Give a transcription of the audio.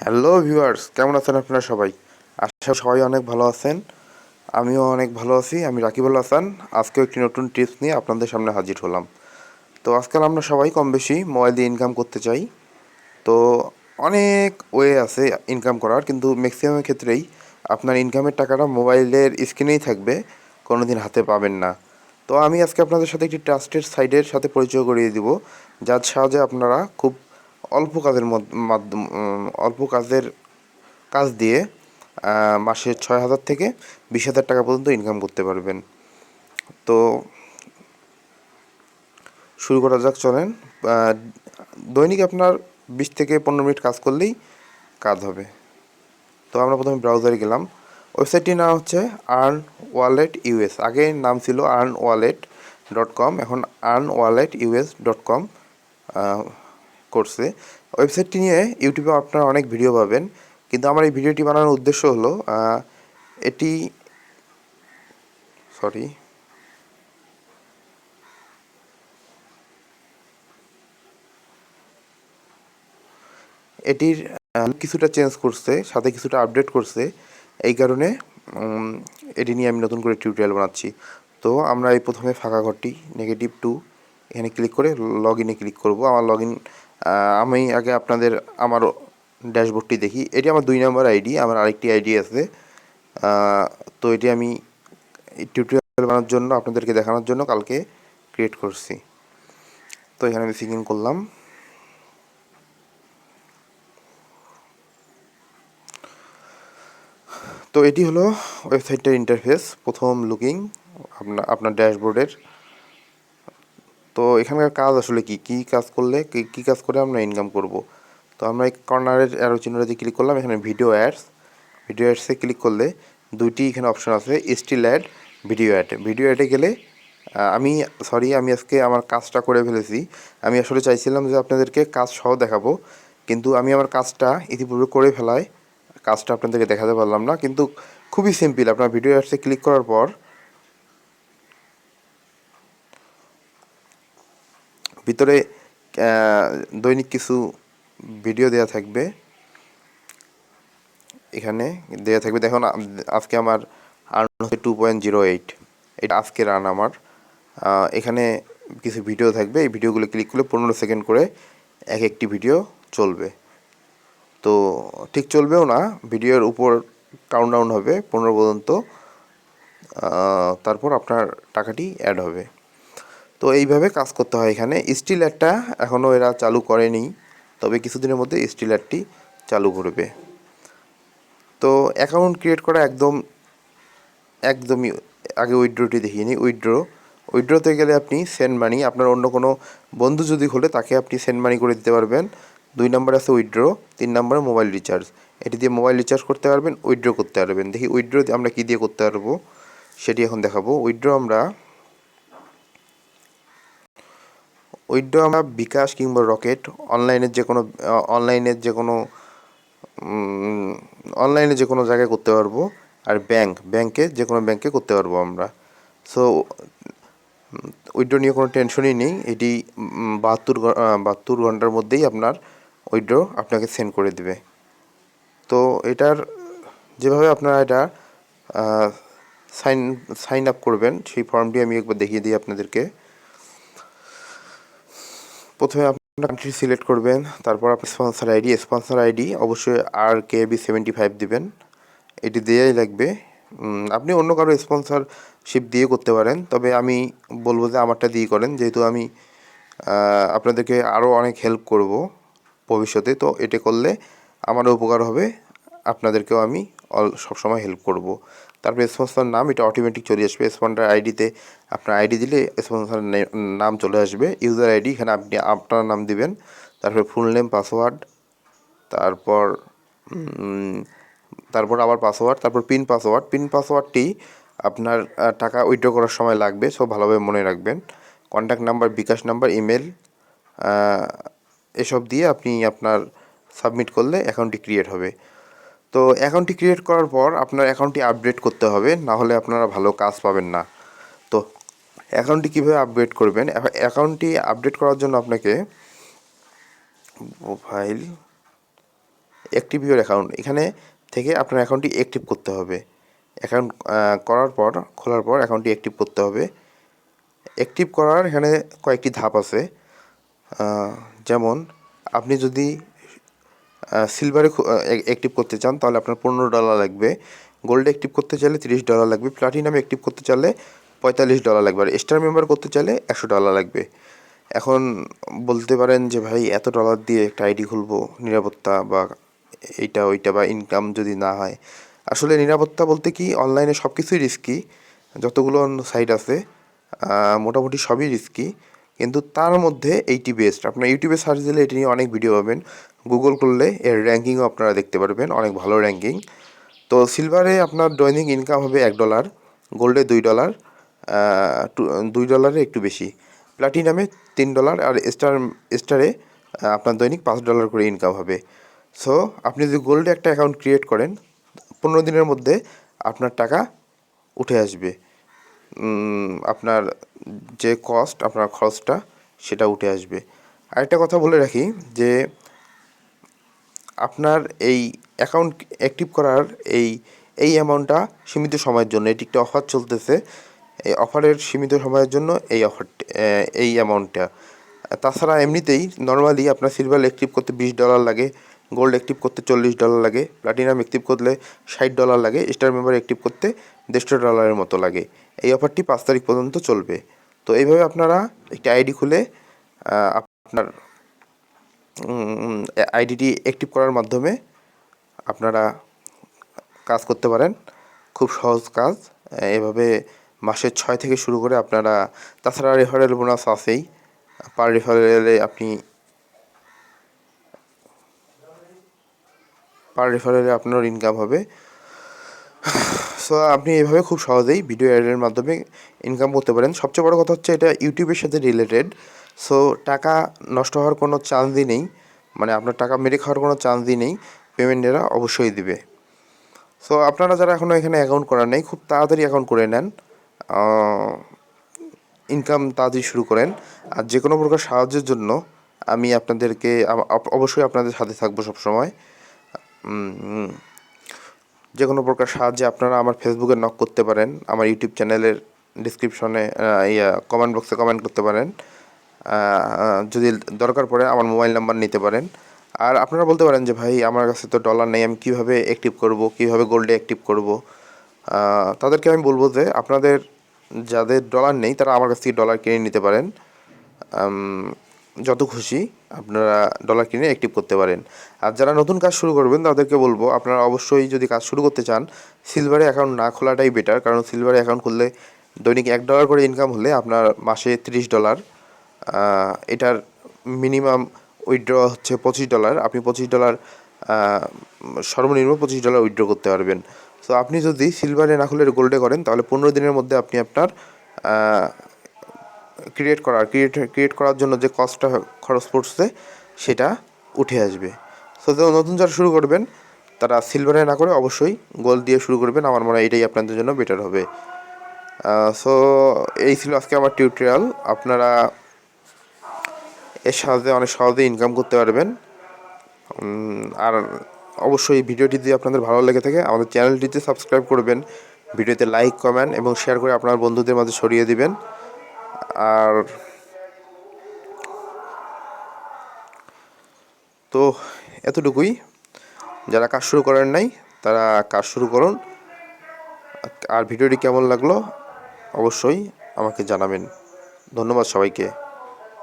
Hello viewers, কেমন আছেন আপনারা সবাই? আশা করি সবাই অনেক ভালো আছেন। আমিও অনেক ভালো আছি। আমি রাকিবুল হাসান। আজকেও একটি নতুন টিপস নিয়ে আপনাদের সামনে হাজির হলাম। তো আজকাল আমরা সবাই কম বেশি মোবাইল দিয়ে ইনকাম করতে চাই। তো অনেক ওয়ে আছে ইনকাম করার, কিন্তু ম্যাক্সিমামের ক্ষেত্রেই আপনার ইনকামের টাকাটা মোবাইলের স্ক্রিনেই থাকবে, কোনো দিন হাতে পাবেন না। তো আমি আজকে আপনাদের সাথে একটি ট্রাস্টেড সাইটের সাথে পরিচয় করিয়ে দিব, যার সাহায্যে আপনারা খুব অল্প কাজের মাধ্যম অল্প কাজ দিয়ে মাসে 6,000 থেকে 20,000 টাকা পর্যন্ত ইনকাম করতে পারবেন। তো শুরু করা যাক, চলেন। দৈনিক আপনার 20 থেকে 15 মিনিট কাজ করলেই কাজ হবে। তো আমরা প্রথমে ব্রাউজারে গেলাম। ওয়েবসাইটটির নাম হচ্ছে আর্ন ওয়ালেট ইউএস। আগে নাম ছিল earnwallet.com, এখন earnwalletus.com করছে। ওয়েবসাইটটি নিয়ে ইউটিউবে আপনারা অনেক ভিডিও পাবেন, কিন্তু আমার এই ভিডিওটি বানানোর উদ্দেশ্য হলো এটি সরি এটির কিছুটা চেঞ্জ করছে, সাথে কিছুটা আপডেট করছে। এই কারণে এটি নিয়ে আমি নতুন করে টিউটোরিয়াল বানাচ্ছি। তো আমরা এই প্রথমে ফাঁকা ঘরটি -2 এখানে ক্লিক করে লগ ইনে ক্লিক করব। আমার লগ ইন আমি আগে আপনাদের আমার ড্যাশবোর্ডটি দেখি। এটি আমার 2 নম্বর আইডি। আমার আরেকটি আইডি আছে। তো এটি আমি টিউটোরিয়াল বানানোর জন্য, আপনাদেরকে দেখানোর জন্য কালকে ক্রিয়েট করছি। তো এখানে আমি সিগ ইন করলাম। তো এটি হলো ওয়েবসাইটটার ইন্টারফেস, প্রথম লুকিং আপনার ড্যাশবোর্ডের। তো এখানকার কাজ আসলে কী কাজ করলে কী কাজ করে আমরা ইনকাম করব। তো আমরা এই কর্নারের অ্যারো চিহ্নটাতে ক্লিক করলাম। এখানে ভিডিও অ্যাডসে ক্লিক করলে দুইটি এখানে অপশন আছে, স্টিল অ্যাড, ভিডিও অ্যাডে গেলে আমি আজকে আমার কাজটা করে ফেলেছি। আমি আসলে চাইছিলাম যে আপনাদেরকে কাজ সহ দেখাবো, কিন্তু আমি আমার কাজটা ইতিপূর্বে করে ফেলায় কাজটা আপনাদেরকে দেখাতে পারলাম না। কিন্তু খুবই সিম্পল। আপনার ভিডিও অ্যাডসে ক্লিক করার পর ভিতরে দৈনিক কিছু ভিডিও দেওয়া থাকবে। এখানে দেওয়া থাকবে, দেখুন আজকে আমার আর্ন হচ্ছে 2.08। এটা আজকে রান আমার। এখানে কিছু ভিডিও থাকবে। এই ভিডিওগুলো ক্লিক করলে 15 সেকেন্ড করে একটি ভিডিও চলবে। তো ঠিক চলবেও না, ভিডিওর উপর কাউন্টডাউন হবে 15 পর্যন্ত। তারপর আপনার টাকাটি অ্যাড হবে। তো এইভাবে কাজ করতে হয়। এখানে স্টিল অ্যাডটা এখনও এরা চালু করেনি, তবে কিছুদিনের মধ্যে স্টিল অ্যাডটি চালু করবে। তো অ্যাকাউন্ট ক্রিয়েট করা একদমই আগে উইথড্রোটি দেখিয়ে নিই। উইথড্রোতে গেলে আপনি সেন্ড মানি, আপনার অন্য কোনো বন্ধু যদি হলে তাকে আপনি সেন্ড মানি করে দিতে পারবেন। 2 নম্বর আছে উইথড্রো, 3 নম্বরে মোবাইল রিচার্জ। এটি দিয়ে মোবাইল রিচার্জ করতে পারবেন, উইথড্রো করতে পারবেন। দেখি উইথড্রো আমরা কী দিয়ে করতে পারবো সেটি এখন দেখাবো। উইথড্রো আমরা বিকাশ কিংবা রকেট, অনলাইনে যে কোনো জায়গায় করতে পারবো। আর ব্যাংকে যে কোনো ব্যাংকে করতে পারবো আমরা। সো উইথড্রো নিয়ে কোনো টেনশনই নেই। এটি 72 ঘন্টার মধ্যেই আপনার উইথড্রো আপনাকে সেন্ড করে দেবে। তো এটার যেভাবে আপনারা এটা সাইন সাইন আপ করবেন, সেই ফর্মটি আমি একবার দেখিয়ে দিই আপনাদেরকে। প্রথমে আপনার কান্ট্রি সিলেক্ট করবেন, তারপর আপনার স্পন্সর আইডি অবশ্যই RKB75 দিবেন। এটি দেওয়াই লাগবে। আপনি অন্য কারো স্পন্সরশিপ দিয়ে করতে পারেন, তবে আমি বলবো যে আমারটা দিয়ে করেন, যেহেতু আমি আপনাদেরকে আরও অনেক হেল্প করব ভবিষ্যতে। তো এটা করলে আমারও উপকার হবে, আপনাদেরকেও আমি সবসময় হেল্প করব। তারপরে স্পন্সর নাম, এটা অটোমেটিক চলে আসবে। স্পন্সর আইডিতে আপনার আইডি দিলে স্পন্সর নাম চলে আসবে। ইউজার আইডি, এখানে আপনি আপনার নাম দিবেন। তারপরে ফুল নেম, পাসওয়ার্ড, তারপর আবার পাসওয়ার্ড, তারপর পিন পাসওয়ার্ডটি আপনার টাকা উইথড্র করার সময় লাগবে, সব ভালোভাবে মনে রাখবেন। কন্ট্যাক্ট নাম্বার, বিকাশ নাম্বার, ইমেল, এসব দিয়ে আপনি আপনার সাবমিট করলে অ্যাকাউন্টটি ক্রিয়েট হবে। তো অ্যাকাউন্টটি ক্রিয়েট করার পর আপনার অ্যাকাউন্টটি আপডেট করতে হবে, না হলে আপনারা ভালো কাজ পাবেন না। তো অ্যাকাউন্টটি কীভাবে আপডেট করবেন? অ্যাকাউন্টটি আপডেট করার জন্য আপনাকে প্রোফাইল, অ্যাক্টিভ ইউর অ্যাকাউন্ট, এখানে থেকে আপনার অ্যাকাউন্টটি অ্যাক্টিভ করতে হবে। অ্যাকাউন্ট করার পর, খোলার পর অ্যাকাউন্টটি অ্যাক্টিভ করতে হবে। অ্যাক্টিভ করার এখানে কয়েকটি ধাপ আছে। যেমন আপনি যদি সিলভারে অ্যাক্টিভ করতে চান তাহলে আপনার $15 লাগবে, গোল্ডে অ্যাক্টিভ করতে চাইলে $30 লাগবে, প্লাটিনামে অ্যাক্টিভ করতে চাইলে $45 লাগবে, আর স্টার মেম্বার করতে চাইলে $100 লাগবে। এখন বলতে পারেন যে ভাই এত ডলার দিয়ে একটা আইডি খুলবো, নিরাপত্তা বা এইটা ওইটা বা ইনকাম যদি না হয়। আসলে নিরাপত্তা বলতে কি, অনলাইনে সব কিছুই রিস্কি, যতগুলো সাইট আছে মোটামুটি সবই রিস্কি, কিন্তু তার মধ্যে এইটি বেস্ট। আপনার ইউটিউবে সার্চ দিলে এটি নিয়ে অনেক ভিডিও পাবেন, গুগল করলে এর র্যাঙ্কিংও আপনারা দেখতে পারবেন, অনেক ভালো র্যাঙ্কিং। তো সিলভারে আপনার দৈনিক ইনকাম হবে $1, গোল্ডে $2, $2 একটু বেশি, প্লাটিনামে $3, আর স্টারে আপনার দৈনিক $5 করে ইনকাম হবে। সো আপনি যদি গোল্ডে একটা অ্যাকাউন্ট ক্রিয়েট করেন, 15 দিনের মধ্যে আপনার টাকা উঠে আসবে। আপনার যে কস্ট, আপনার খরচটা, সেটা উঠে আসবে। আরেকটা কথা বলে রাখি যে আপনার এই অ্যাকাউন্ট অ্যাক্টিভ করার এই অ্যামাউন্টটা সীমিত সময়ের জন্য, এটি একটা অফার চলতেছে, এই অফারের সীমিত সময়ের জন্য এই অফারটি, এই অ্যামাউন্টটা। তাছাড়া এমনিতেই নর্মালি আপনার সিলভার অ্যাক্টিভ করতে $20 লাগে, গোল্ড অ্যাক্টিভ করতে $40 লাগে, প্লাটিনাম অ্যাক্টিভ করলে $60 লাগে, স্টার মেম্বার অ্যাক্টিভ করতে $150 মতো লাগে। এই অফারটি 5 তারিখ পর্যন্ত চলবে। তো এইভাবে আপনারা একটি আইডি খুলে আপনার আইডিটি অ্যাক্টিভ করার মাধ্যমে আপনারা কাজ করতে পারেন। খুব সহজ কাজ। এভাবে মাসে 6 থেকে শুরু করে আপনারা, তাছাড়া রেফারেল বোনাস আছেই, পার রেফারেলে আপনার ইনকাম হবে। সো আপনি এভাবে খুব সহজেই ভিডিও অ্যাডের মাধ্যমে ইনকাম করতে পারেন। সবচেয়ে বড় কথা হচ্ছে এটা ইউটিউবের সাথে রিলেটেড, সো টাকা নষ্ট হওয়ার কোনো চান্সই নেই, মানে আপনার টাকা মেরে খাওয়ার কোনো চান্সই নেই, পেমেন্ট এরা অবশ্যই দিবে। সো আপনারা যারা এখনও এখানে অ্যাকাউন্ট করার নেই, খুব তাড়াতাড়ি অ্যাকাউন্ট করে নেন, ইনকাম তাড়াতাড়ি শুরু করেন। আর যে কোনো প্রকার সাহায্যের জন্য আমি আপনাদেরকে অবশ্যই আপনাদের সাথে থাকবো সবসময়। যে কোনো প্রকার সাহায্যে আপনারা আমার ফেসবুকে নক করতে পারেন, আমার ইউটিউব চ্যানেলের ডিসক্রিপশনে কমেন্ট বক্সে কমেন্ট করতে পারেন, যদি দরকার পড়ে আমার মোবাইল নাম্বার নিতে পারেন। আর আপনারা বলতে পারেন যে ভাই আমার কাছে তো ডলার নেই, আমি কীভাবে অ্যাক্টিভ করব, কীভাবে গোল্ডে অ্যাক্টিভ করব। তাদেরকে আমি বলবো যে আপনাদের যাদের ডলার নেই তারা আমার কাছ থেকে ডলার কিনে নিতে পারেন, যত খুশি আপনারা ডলার কিনে অ্যাক্টিভ করতে পারেন। আর যারা নতুন কাজ শুরু করবেন তাদেরকে বলবো আপনারা অবশ্যই যদি কাজ শুরু করতে চান সিলভারে অ্যাকাউন্ট না খোলাটাই বেটার, কারণ সিলভারে অ্যাকাউন্ট খুললে দৈনিক $1 করে ইনকাম হলে আপনার মাসে $30, এটার মিনিমাম উইথড্র হচ্ছে $25, আপনি $25 সর্বনিম্ন $25 উইথড্র করতে পারবেন। সো আপনি যদি সিলভারে না খুলে গোল্ডে করেন তাহলে 15 দিনের মধ্যে আপনি আপনার ক্রিয়েট করার জন্য যে কস্টটা খরচ পড়ছে সেটা উঠে আসবে। সো নতুন যারা শুরু করবেন তারা সিলভারে না করে অবশ্যই গোল্ড দিয়ে শুরু করবেন, আমার মনে হয় এটাই আপনাদের জন্য বেটার হবে। সো এই ছিল আজকে আমার টিউটোরিয়াল। আপনারা এর সাহায্যে অনেক সহজেই ইনকাম করতে পারবেন। আর অবশ্যই ভিডিওটি যদি আপনাদের ভালো লেগে থাকে আমাদের চ্যানেলটিতে সাবস্ক্রাইব করবেন, ভিডিওতে লাইক, কমেন্ট এবং শেয়ার করে আপনার বন্ধুদের মাঝে ছড়িয়ে দিবেন। আর তো এতটুকুই, যারা কাজ শুরু করেন নাই তারা কাজ শুরু করুন। আর ভিডিওটি কেমন লাগলো অবশ্যই আমাকে জানাবেন। ধন্যবাদ সবাইকে।